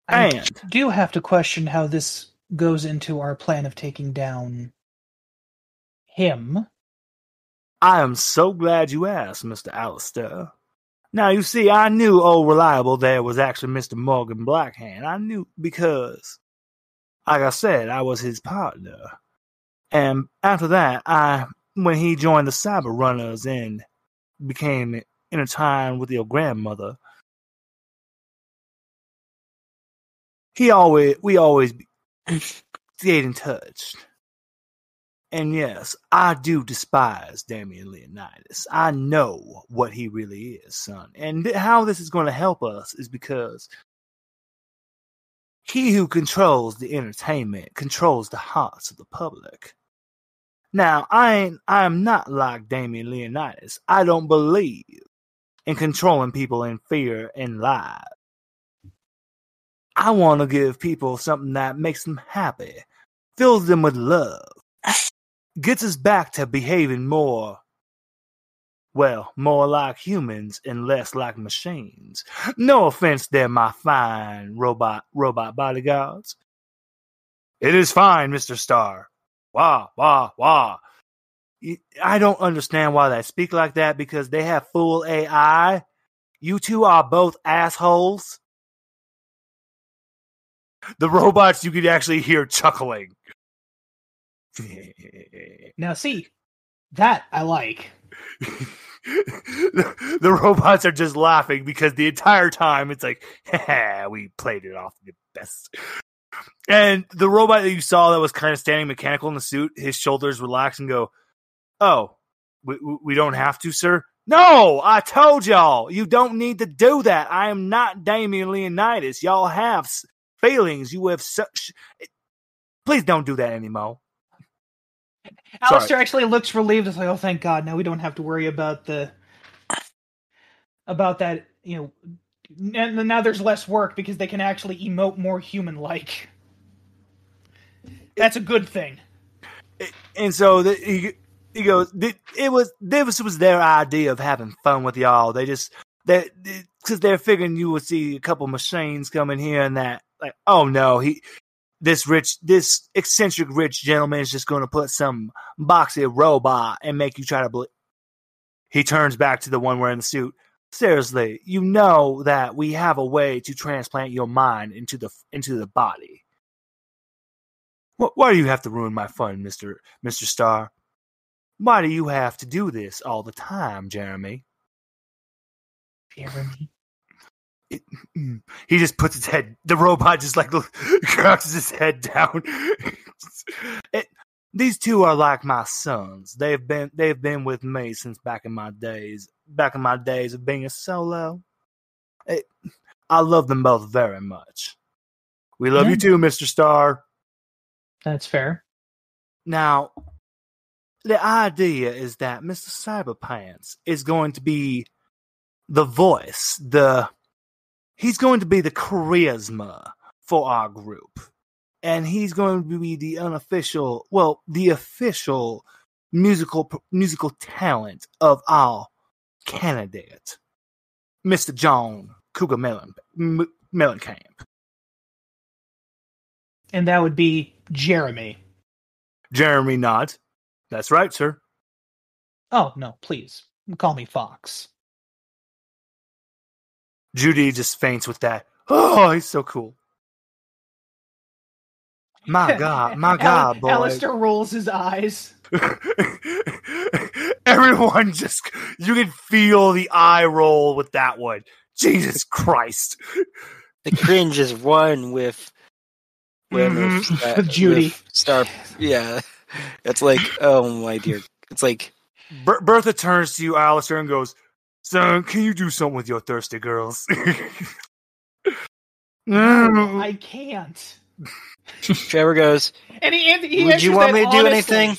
I do have to question how this goes into our plan of taking down him.
I am so glad you asked, Mr. Allistair. Now, you see, I knew old Reliable there was actually Mr. Morgan Blackhand. I knew because, like I said, I was his partner. And after that, when he joined the Cyber Runners and became intertwined with your grandmother, we always stayed in touch. And yes, I do despise Damian Leonidas. I know what he really is, son. And how this is going to help us is because he who controls the entertainment controls the hearts of the public. Now, I am not like Damian Leonidas. I don't believe in controlling people in fear and lies. I want to give people something that makes them happy, fills them with love, gets us back to behaving more like humans and less like machines. No offense there, my fine robot bodyguards. It is fine, Mr. Starr. Wah, wah, wah. I don't understand why they speak like that, because they have full AI. You two are both assholes. The robots you could actually hear chuckling.
Now see, that I like.
The robots are just laughing because the entire time it's like, we played it off the best. And the robot that you saw that was kind of standing mechanical in the suit, his shoulders relax and go, "Oh, we don't have to, sir." No, I told y'all, you don't need to do that. I am not Damian Leonidas. Y'all have failings. You have such. Please don't do that anymore.
Allistair actually looks relieved. It's like, oh, thank God. Now we don't have to worry about that. And now there's less work because they can actually emote more human-like. That's a good thing.
And so he goes, this was their idea of having fun with y'all. Because they're figuring you would see a couple machines coming here and that. Like, oh no, this eccentric rich gentleman is just going to put some boxy robot and make you try to believe. He turns back to the one wearing the suit. Seriously, you know that we have a way to transplant your mind into the body. Why do you have to ruin my fun, Mr. Starr? Why do you have to do this all the time, Jeremy?
Jeremy.
He just puts his head. The robot just like crouches his head down. These two are like my sons. They've been with me since back in my days of being a solo. I love them both very much. We love you too, Mr. Starr.
That's fair.
Now, the idea is that Mr. Cyberpants is going to be the voice, he's going to be the charisma for our group. And he's going to be the official musical talent of our candidate, Mr. John Cougar Mellencamp.
And that would be Jeremy.
Jeremy nods. That's right, sir.
Oh, no, please. Call me Fox.
Judy just faints with that. Oh, he's so cool. My God, boy.
Allistair rolls his eyes.
Everyone you can feel the eye roll with that one. Jesus Christ.
The cringe is one with
Judy.
With Star. Yeah. It's like, oh my dear. It's like
Bertha turns to you, Allistair, and goes, "Son, can you do something with your thirsty girls?"
No, I can't.
Trevor goes,
And he
would you
answers
want
that
me to do
honestly.
anything,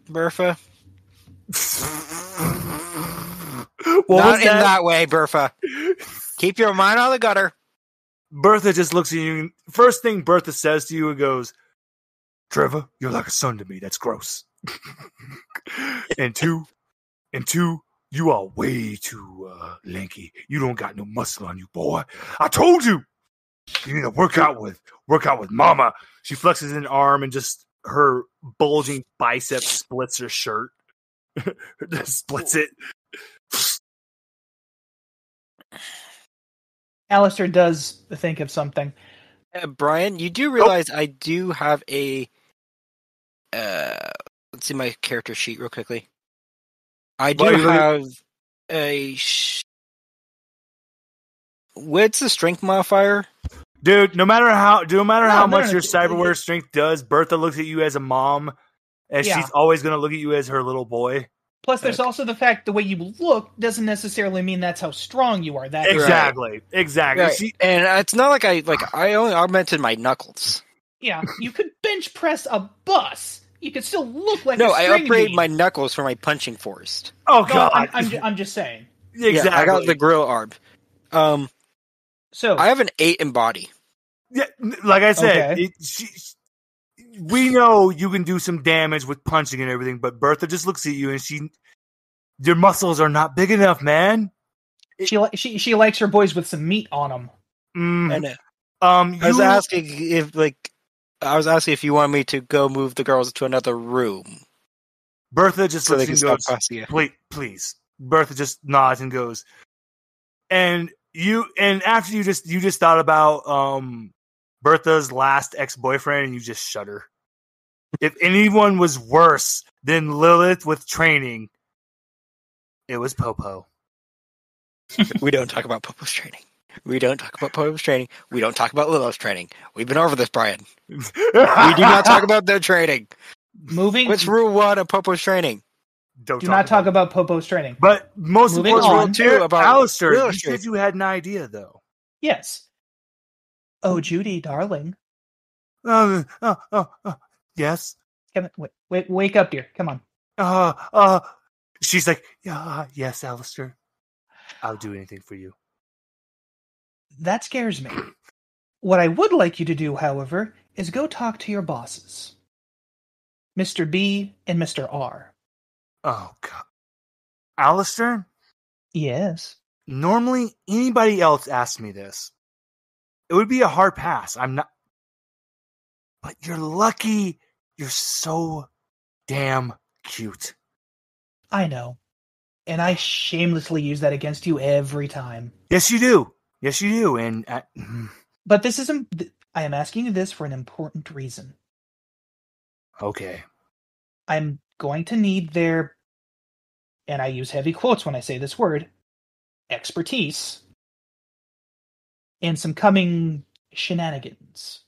Bertha?
What
Not
was
in that way, Bertha. Keep your mind on the gutter.
Bertha just looks at you. First thing Bertha says to you and goes, Trevor, you're like a son to me. That's gross. and two, you are way too lanky. You don't got no muscle on you, boy. I told you. You need to work out with mama. She flexes an arm and just her bulging bicep splits her shirt. Splits it.
Allistair does think of something.
Brian, you do realize I do have a... let's see my character sheet real quickly. I do have a... What's the strength modifier?
Dude, no matter how much
no.
your cyberware strength does, Bertha looks at you as a mom, and she's always going to look at you as her little boy.
Plus, there's also the fact the way you look doesn't necessarily mean that's how strong you are. That
exactly.
Right. And it's not like I only augmented my knuckles.
Yeah, you could bench press a bus. You could still look like
no.
a
I
string
upgraded
bean.
my knuckles for my punching force.
Oh
No,
god!
I'm just saying.
Exactly.
Yeah, I got the grill arm.
So
I have an 8 in body.
Yeah, like I said,
Okay.
we know you can do some damage with punching and everything, but Bertha just looks at you and your muscles are not big enough, man.
she likes her boys with some meat on them.
I know. I was asking if you want me to go move the girls to another room.
Bertha just
so
looks
they
and
can
goes,
stop fussing.
please. Bertha just nods and goes, and after you just thought about Bertha's last ex-boyfriend and you just shudder. If anyone was worse than Lilith with training, it was Popo.
We don't talk about Popo's training. We don't talk about Popo's training. We don't talk about Lilith's training. We've been over this, Brian. We do not talk about their training. What's rule 1 of Popo's training?
Do not talk about Popo's training.
But most
Moving
importantly,
on.
rule 2 about Allistair, you said you had an idea, though.
Yes. Oh, Judy, darling.
Yes.
Come on, wake up, dear. Come on.
She's like, yes, Allistair. I'll do anything for you.
That scares me. What I would like you to do, however, is go talk to your bosses. Mr. B and Mr. R.
Oh, God. Allistair?
Yes.
Normally, anybody else asks me this. It would be a hard pass. I'm not... But you're lucky you're so damn cute.
I know. And I shamelessly use that against you every time.
Yes, you do. And
But this isn't... I am asking you this for an important reason.
Okay.
I'm going to need their... And I use heavy quotes when I say this word. Expertise. And some coming shenanigans.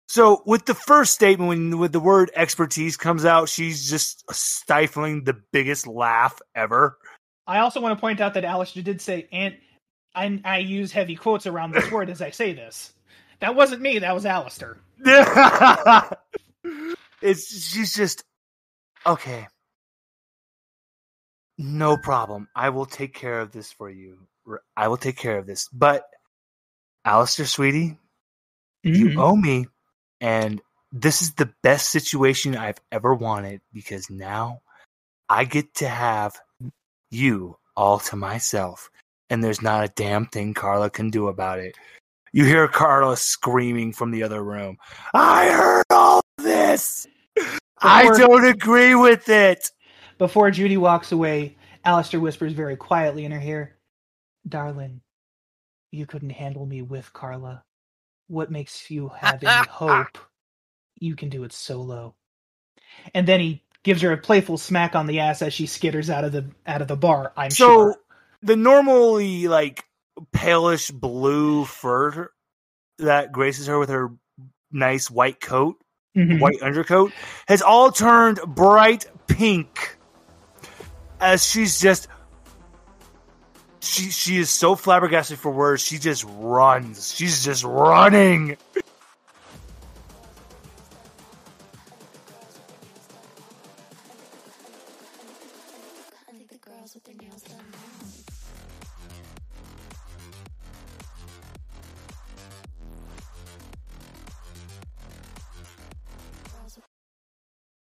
So with the first statement, when the word expertise comes out, she's just stifling the biggest laugh ever.
I also want to point out that Allistair did say, and I use heavy quotes around this word as I say this. That wasn't me, that was Allistair.
She's just, okay. No problem. I will take care of this for you. I will take care of this. But, Allistair, sweetie, you owe me. And this is the best situation I've ever wanted because now I get to have you all to myself. And there's not a damn thing Carla can do about it. You hear Carla screaming from the other room. I heard all this. I don't agree with it.
Before Judy walks away, Allistair whispers very quietly in her ear, Darling, you couldn't handle me with Carla. What makes you have any hope? You can do it solo. And then he gives her a playful smack on the ass as she skitters out of the bar, I'm sure.
So the normally palish blue fur that graces her with her nice white coat, white undercoat, has all turned bright pink as she's just she is so flabbergasted for words. She just runs. She's just running.
I think the girls with their nails done now.